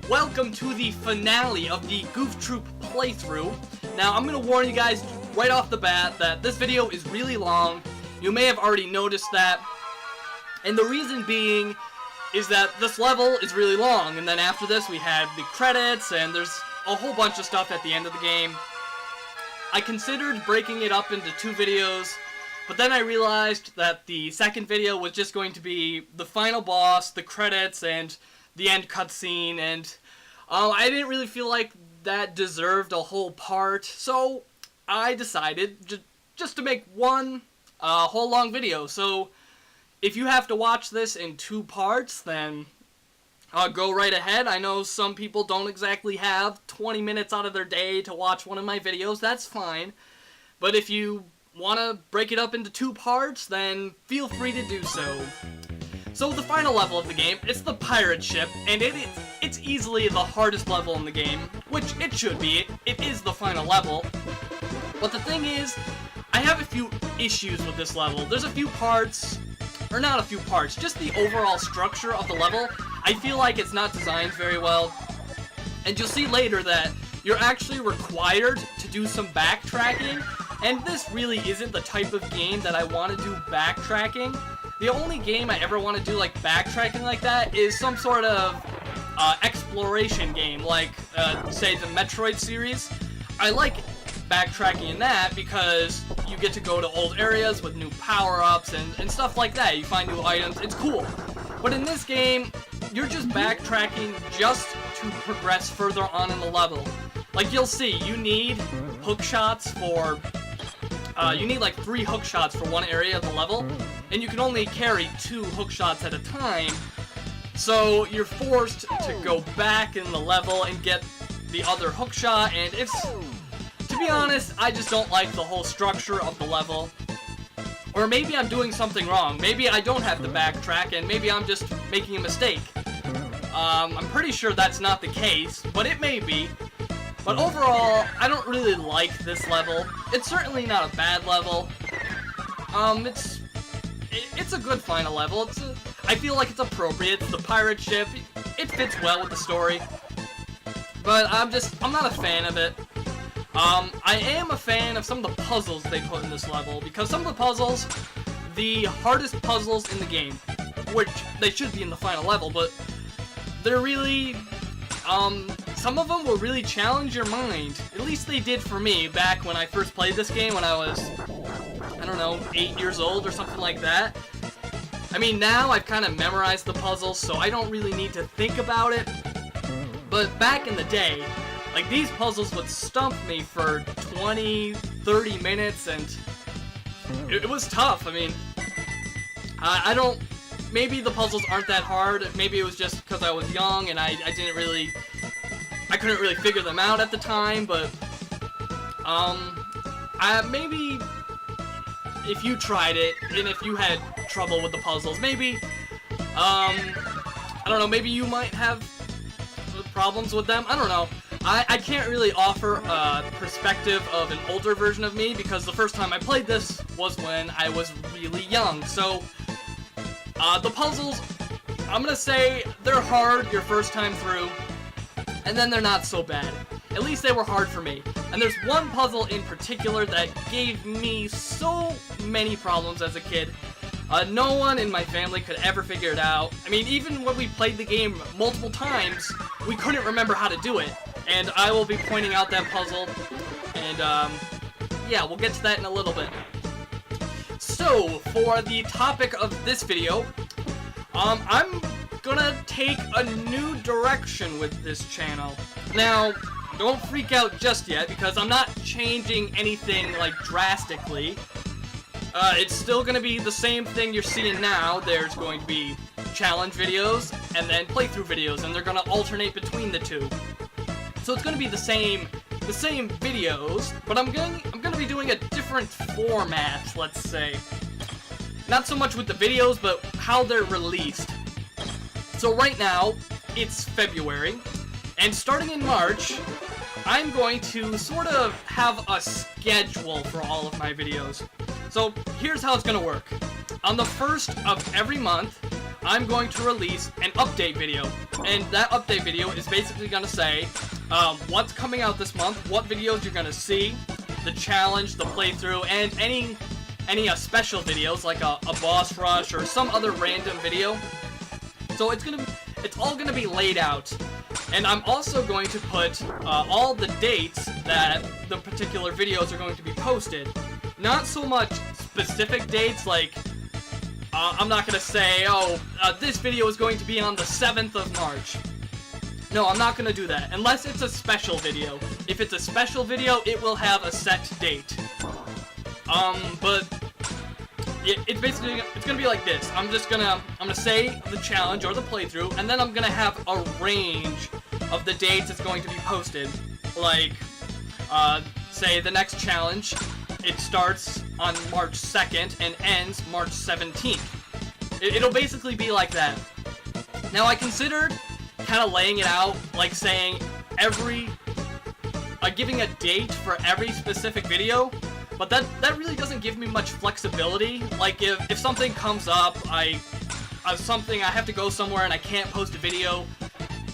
welcome to the finale of the Goof Troop playthrough. Now, I'm going to warn you guys right off the bat that this video is really long. You may have already noticed that. And the reason being is that this level is really long, and then after this we have the credits, and there's a whole bunch of stuff at the end of the game. I considered breaking it up into 2 videos, but then I realized that the second video was just going to be the final boss, the credits, and the end cutscene, and I didn't really feel like that deserved a whole part, so I decided just to make one whole long video. So if you have to watch this in 2 parts, then go right ahead. I know some people don't exactly have 20 minutes out of their day to watch one of my videos. That's fine. But if you want to break it up into 2 parts, then feel free to do so. So the final level of the game, it's the pirate ship, and it's easily the hardest level in the game, which it should be. It is the final level. But the thing is, I have a few issues with this level. There's a few parts, or not a few parts, just the overall structure of the level. I feel like it's not designed very well. And you'll see later that you're actually required to do some backtracking, and this really isn't the type of game that I want to do backtracking. The only game I ever want to do like backtracking like that is some sort of exploration game, like say the Metroid series. I like backtracking in that because you get to go to old areas with new power-ups and stuff like that. You find new items, it's cool. But in this game, you're just backtracking just to progress further on in the level. Like you'll see, you need hook shots for you need like 3 hook shots for one area of the level, and you can only carry 2 hook shots at a time. So you're forced to go back in the level and get the other hook shot, and it's, to be honest, I just don't like the whole structure of the level. Or maybe I'm doing something wrong. Maybe I don't have to backtrack, and maybe I'm just making a mistake. I'm pretty sure that's not the case, but it may be. But overall, I don't really like this level. It's certainly not a bad level. It's a good final level. I feel like it's appropriate. It's the pirate ship. It fits well with the story. But I'm not a fan of it. I am a fan of some of the puzzles they put in this level, because some of the puzzles, the hardest puzzles in the game, which they should be in the final level, but they're really, some of them will really challenge your mind. At least they did for me back when I first played this game when I was, I don't know, 8 years old or something like that. I mean, now I've kind of memorized the puzzles, so I don't really need to think about it. But back in the day, like, these puzzles would stump me for 20, 30 minutes, and it was tough. I mean, I don't, maybe the puzzles aren't that hard. Maybe it was just because I was young and I couldn't really figure them out at the time, but, maybe if you tried it, and if you had trouble with the puzzles, maybe, I don't know, maybe you might have problems with them. I don't know. I can't really offer a perspective of an older version of me, because the first time I played this was when I was really young. So, the puzzles, I'm gonna say they're hard your first time through, and then they're not so bad. At least they were hard for me. And there's one puzzle in particular that gave me so many problems as a kid. No one in my family could ever figure it out. I mean, even when we played the game multiple times, we couldn't remember how to do it. And I will be pointing out that puzzle, and yeah, we'll get to that in a little bit. So, for the topic of this video, I'm gonna take a new direction with this channel. Now, don't freak out just yet, because I'm not changing anything, like, drastically. It's still gonna be the same thing you're seeing now. There's going to be challenge videos, and then playthrough videos, and they're gonna alternate between the 2. So it's gonna be the same videos, but I'm gonna be doing a different format, let's say. Not so much with the videos, but how they're released. So right now, it's February, and starting in March, I'm going to sort of have a schedule for all of my videos. So here's how it's gonna work. On the 1st of every month, I'm going to release an update video. And that update video is basically going to say what's coming out this month, what videos you're going to see, the challenge, the playthrough, and any special videos like a boss rush or some other random video. So it's all gonna be laid out, and I'm also going to put all the dates that the particular videos are going to be posted. Not so much specific dates, like I'm not gonna say, oh, this video is going to be on the 7th of March. No, I'm not gonna do that unless it's a special video. If it's a special video, it will have a set date. But it's basically, it's gonna be like this. I'm gonna say the challenge or the playthrough, and then I'm gonna have a range of the dates it's going to be posted. Like, say the next challenge, it starts on March 2nd and ends March 17th. It'll basically be like that. Now, I considered kind of laying it out, like saying giving a date for every specific video. But that really doesn't give me much flexibility. Like, if something comes up, I have to go somewhere and I can't post a video,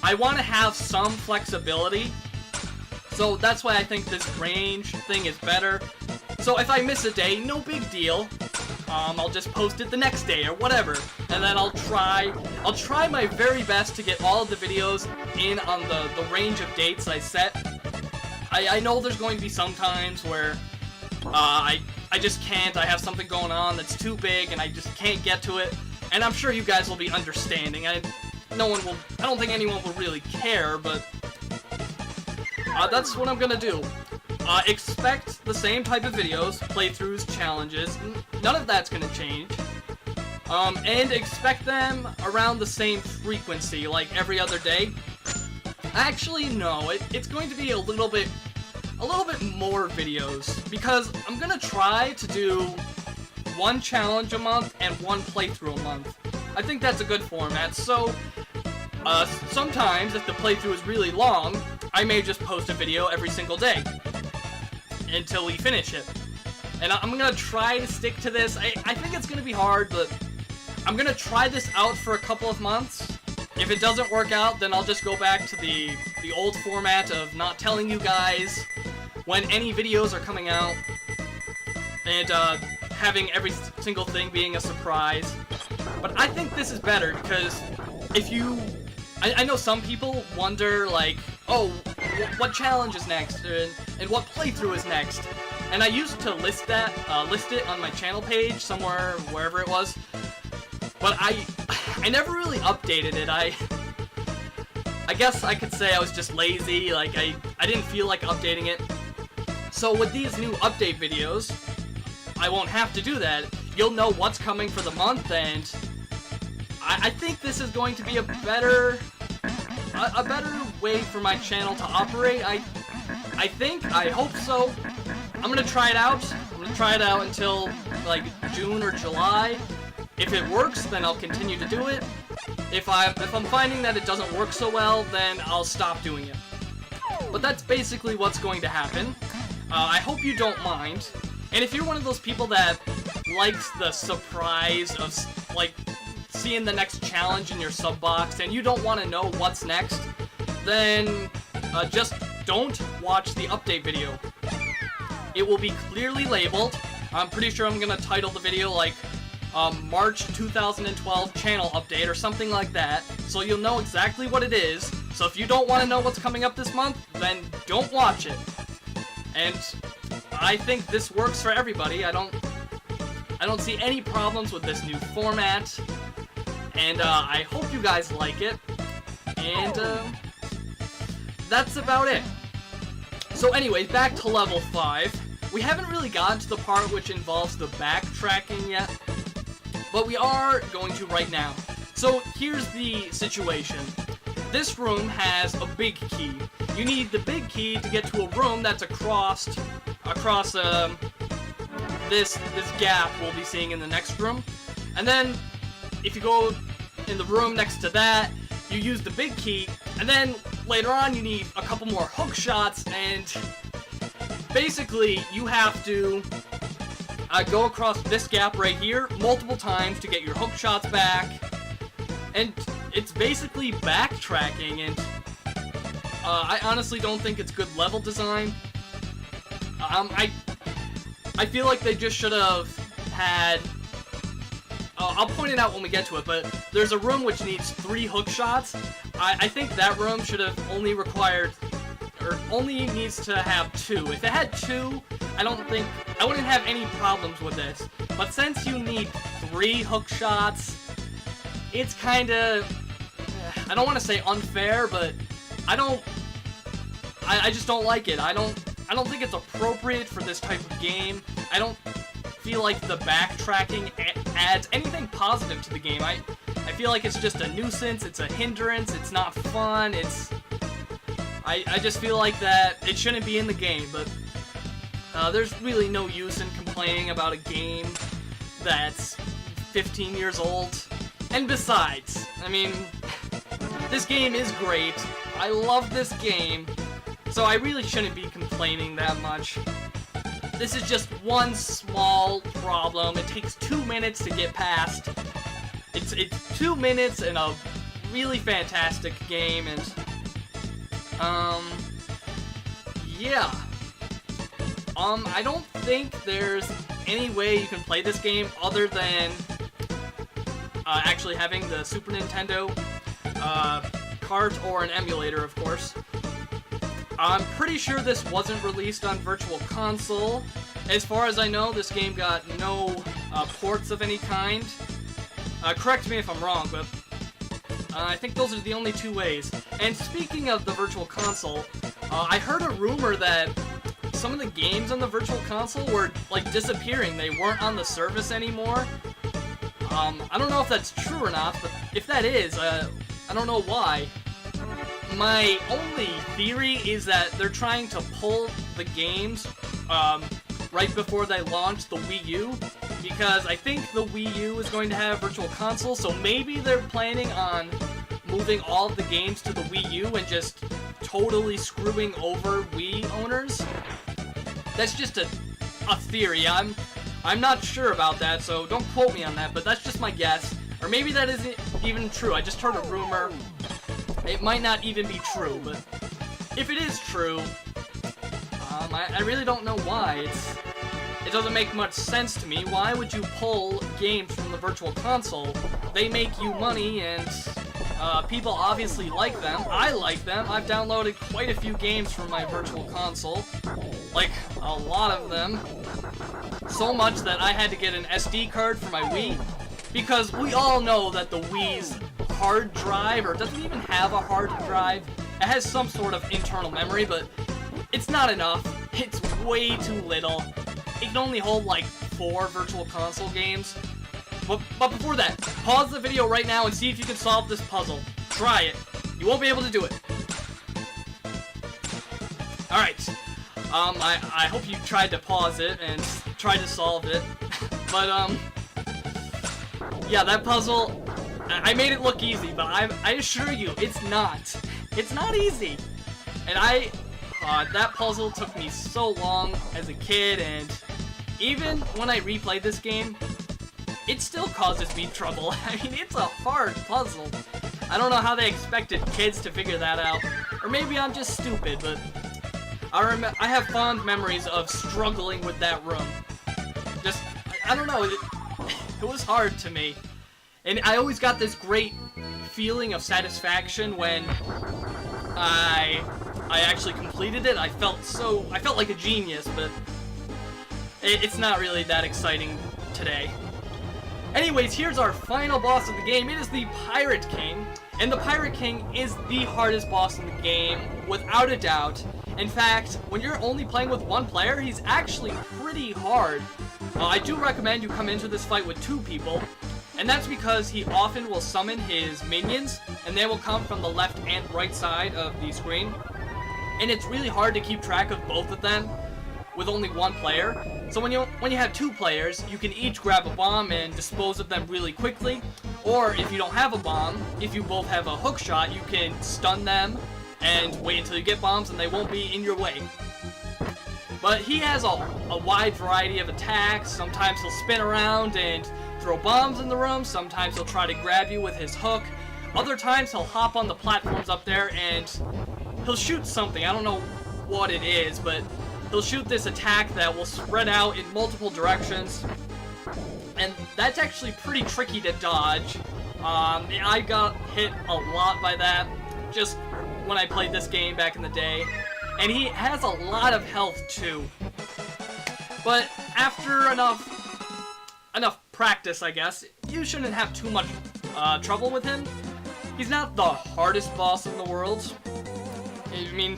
I want to have some flexibility. So that's why I think this range thing is better. So if I miss a day, no big deal. I'll just post it the next day or whatever. And then I'll try my very best to get all of the videos in on the range of dates I set. I know there's going to be some times where I just can't. I have something going on that's too big and I just can't get to it. And I'm sure you guys will be understanding. I don't think anyone will really care, but that's what I'm gonna do. Expect the same type of videos, playthroughs, challenges. None of that's gonna change. And expect them around the same frequency, like every other day. Actually, no. It's going to be a little bit more videos, because I'm gonna try to do one challenge a month and one playthrough a month. I think that's a good format. So sometimes if the playthrough is really long, I may just post a video every single day until we finish it. And I'm gonna try to stick to this. I think it's gonna be hard, but I'm gonna try this out for a couple of months. If it doesn't work out, then I'll just go back to the old format of not telling you guys when any videos are coming out, and having every single thing being a surprise. But I think this is better, because I know some people wonder, like, oh, what challenge is next, and what playthrough is next. And I used to list it on my channel page somewhere, wherever it was. But I never really updated it. I guess I could say I was just lazy, like I didn't feel like updating it. So with these new update videos, I won't have to do that. You'll know what's coming for the month, and I think this is going to be a better way for my channel to operate. I hope so. I'm gonna try it out. I'm gonna try it out until like June or July. If it works, then I'll continue to do it. If I'm finding that it doesn't work so well, then I'll stop doing it. But that's basically what's going to happen. I hope you don't mind. And if you're one of those people that likes the surprise of, like, seeing the next challenge in your sub box and you don't want to know what's next, then just don't watch the update video. It will be clearly labeled. I'm pretty sure I'm going to title the video like March 2012 channel update or something like that, so you'll know exactly what it is. So if you don't want to know what's coming up this month, then don't watch it. And I think this works for everybody. I don't see any problems with this new format, and I hope you guys like it. And that's about it. So anyways, back to level 5. We haven't really gotten to the part which involves the backtracking yet, but we are going to right now. So here's the situation. This room has a big key. You need the big key to get to a room that's across this gap we'll be seeing in the next room. And then if you go in the room next to that, you use the big key, and then later on you need a couple more hook shots, and basically you have to go across this gap right here multiple times to get your hook shots back. and it's basically backtracking, and I honestly don't think it's good level design. I feel like they just should have had... I'll point it out when we get to it, but there's a room which needs 3 hook shots. I think that room should have only required, or only needs to have 2. If it had 2, I wouldn't have any problems with this. But since you need 3 hook shots, it's kinda, I don't want to say unfair, but I just don't like it. I don't think it's appropriate for this type of game. I don't feel like the backtracking adds anything positive to the game. I feel like it's just a nuisance, it's a hindrance, it's not fun, I just feel like that it shouldn't be in the game, but there's really no use in complaining about a game that's 15 years old. And besides, I mean, this game is great, I love this game, so I really shouldn't be complaining that much. This is just one small problem. It takes 2 minutes to get past. It's 2 minutes in a really fantastic game, and yeah. I don't think there's any way you can play this game other than actually having the Super Nintendo cart or an emulator, of course. I'm pretty sure this wasn't released on Virtual Console. As far as I know, this game got no ports of any kind. Correct me if I'm wrong, but I think those are the only 2 ways. And speaking of the Virtual Console, I heard a rumor that some of the games on the Virtual Console were, like, disappearing. They weren't on the service anymore. I don't know if that's true or not, but if that is, I don't know why. My only theory is that they're trying to pull the games right before they launch the Wii U, because I think the Wii U is going to have Virtual Console, so maybe they're planning on moving all of the games to the Wii U and just totally screwing over Wii owners. That's just a theory. I'm not sure about that, so don't quote me on that, but that's just my guess. Or maybe that isn't even true. I just heard a rumor. It might not even be true, but if it is true, I really don't know why. It doesn't make much sense to me. Why would you pull games from the Virtual Console? They make you money, and people obviously like them. I like them. I've downloaded quite a few games from my Virtual Console. Like, a lot of them. So much that I had to get an SD card for my Wii, because we all know that the Wii's hard drive, or doesn't even have a hard drive. It has some sort of internal memory, but it's not enough. It's way too little. It can only hold like 4 Virtual Console games. But before that, pause the video right now and see if you can solve this puzzle. Try it. You won't be able to do it. Alright. I hope you tried to pause it and tried to solve it. But, yeah, that puzzle, I made it look easy, but I assure you, it's not. It's not easy. And that puzzle took me so long as a kid, and even when I replay this game, it still causes me trouble. I mean, it's a hard puzzle. I don't know how they expected kids to figure that out. Or maybe I'm just stupid, but I have fond memories of struggling with that room. Just, I don't know, it was hard to me. And I always got this great feeling of satisfaction when I actually completed it. I felt like a genius, but it's not really that exciting today. Anyways, here's our final boss of the game. It is the Pirate King, and the Pirate King is the hardest boss in the game, without a doubt. In fact, when you're only playing with 1 player, he's actually pretty hard. I do recommend you come into this fight with 2 people, and that's because he often will summon his minions, and they will come from the left and right side of the screen. And it's really hard to keep track of both of them with only 1 player. So when you have 2 players, you can each grab a bomb and dispose of them really quickly. Or if you don't have a bomb, if you both have a hook shot, you can stun them and wait until you get bombs and they won't be in your way. But he has a wide variety of attacks. Sometimes he'll spin around and throw bombs in the room. Sometimes he'll try to grab you with his hook. other times he'll hop on the platforms up there and he'll shoot something. I don't know what it is, but he'll shoot this attack that will spread out in multiple directions. And that's actually pretty tricky to dodge. I got hit a lot by that just when I played this game back in the day. And he has a lot of health too. But after enough practice, I guess, you shouldn't have too much trouble with him. He's not the hardest boss in the world. I mean,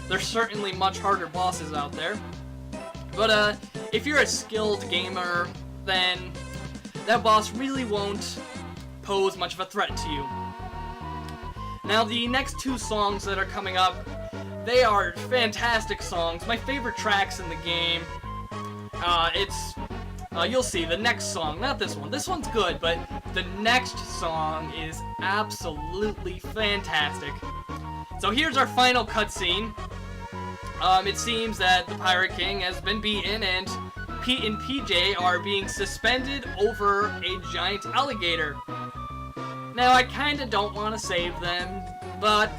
there's certainly much harder bosses out there. But if you're a skilled gamer, then that boss really won't pose much of a threat to you. Now, the next two songs that are coming up, they are fantastic songs. My favorite tracks in the game. You'll see, the next song, not this one. This one's good, but the next song is absolutely fantastic. So here's our final cutscene. It seems that the Pirate King has been beaten, and Pete and PJ are being suspended over a giant alligator. Now, I kinda don't want to save them, but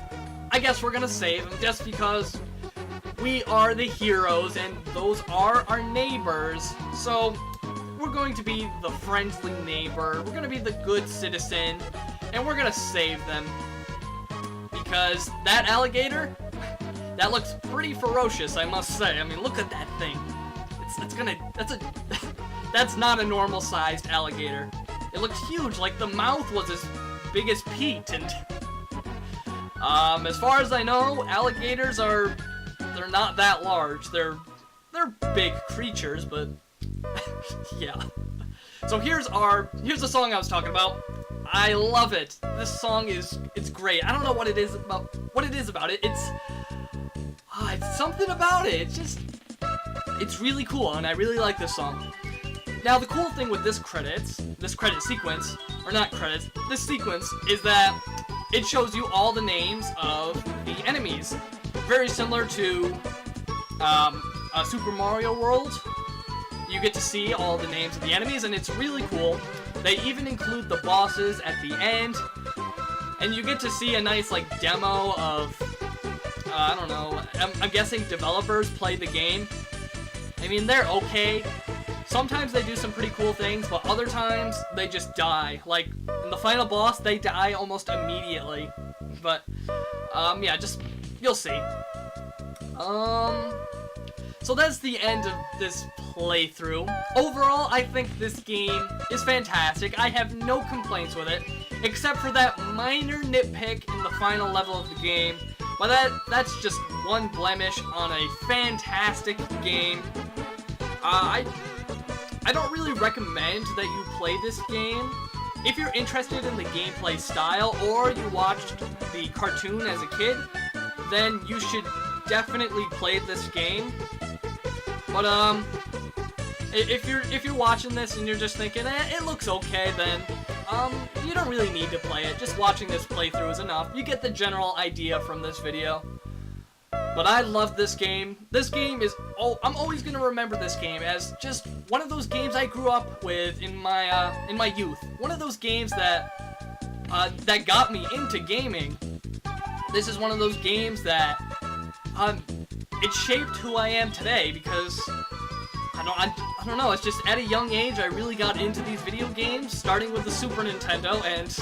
I guess we're gonna save them just because we are the heroes and those are our neighbors. So we're going to be the friendly neighbor, we're gonna be the good citizen, and we're gonna save them. Because that alligator, that looks pretty ferocious, I must say. I mean, look at that thing. That's not a normal sized alligator. It looks huge, like the mouth was as big as Pete, and as far as I know, alligators they're not that large. They're big creatures, but yeah. So here's the song I was talking about. I love it. This song it's great. I don't know what it is about it. It's something about it. It's really cool, and I really like this song. Now, the cool thing with this credit sequence, or not credits, this sequence, is that it shows you all the names of the enemies. Very similar to Super Mario World. You get to see all the names of the enemies, and it's really cool. They even include the bosses at the end, and you get to see a nice, like, demo of, I don't know, I'm guessing developers play the game. I mean, they're okay. Sometimes they do some pretty cool things, but other times they just die. Like, in the final boss, they die almost immediately. But, yeah, you'll see. So that's the end of this playthrough. Overall, I think this game is fantastic. I have no complaints with it, except for that minor nitpick in the final level of the game. But that's just one blemish on a fantastic game. I don't really recommend that you play this game. If you're interested in the gameplay style, or you watched the cartoon as a kid, then you should definitely play this game. But if you're watching this and you're just thinking, it looks okay, then you don't really need to play it. Just watching this playthrough is enough. You get the general idea from this video. But I love this game. This game is, I'm always gonna remember this game as just one of those games I grew up with in my youth. One of those games that got me into gaming. This is one of those games that it shaped who I am today, because I don't know, it's just at a young age I really got into these video games, starting with the Super Nintendo, and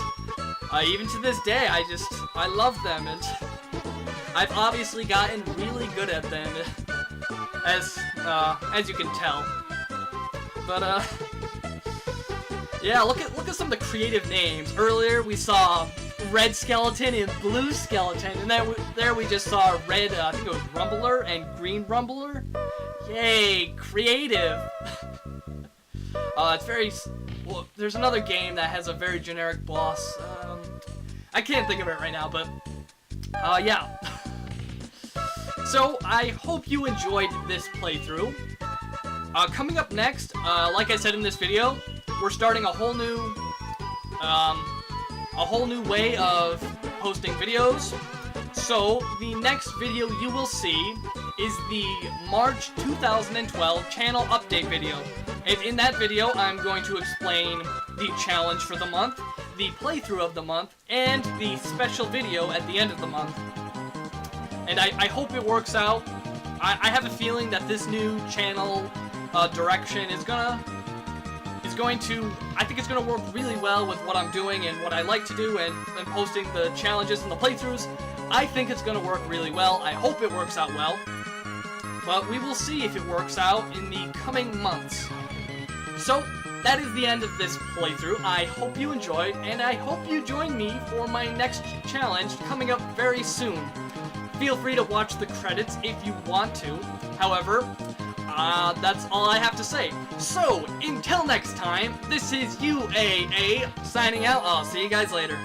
even to this day I love them, and I've obviously gotten really good at them, as you can tell. But yeah, look at some of the creative names. Earlier we saw Red Skeleton and Blue Skeleton, and there we just saw Red, I think it was Rumbler, and Green Rumbler. Yay, creative! It's very, well, there's another game that has a very generic boss. I can't think of it right now, but yeah. So, I hope you enjoyed this playthrough. Coming up next, like I said in this video, we're starting a whole new way of posting videos. So, the next video you will see is the March 2012 channel update video. And in that video, I'm going to explain the challenge for the month. the playthrough of the month and the special video at the end of the month. And I hope it works out. I have a feeling that this new channel direction is going to, I think it's going to work really well with what I'm doing and what I like to do and posting the challenges and the playthroughs. I think it's going to work really well. I hope it works out well. But we will see if it works out in the coming months. So, that is the end of this playthrough. I hope you enjoyed, and I hope you join me for my next challenge coming up very soon. Feel free to watch the credits if you want to. However, that's all I have to say. So, until next time, this is UAA signing out. I'll see you guys later.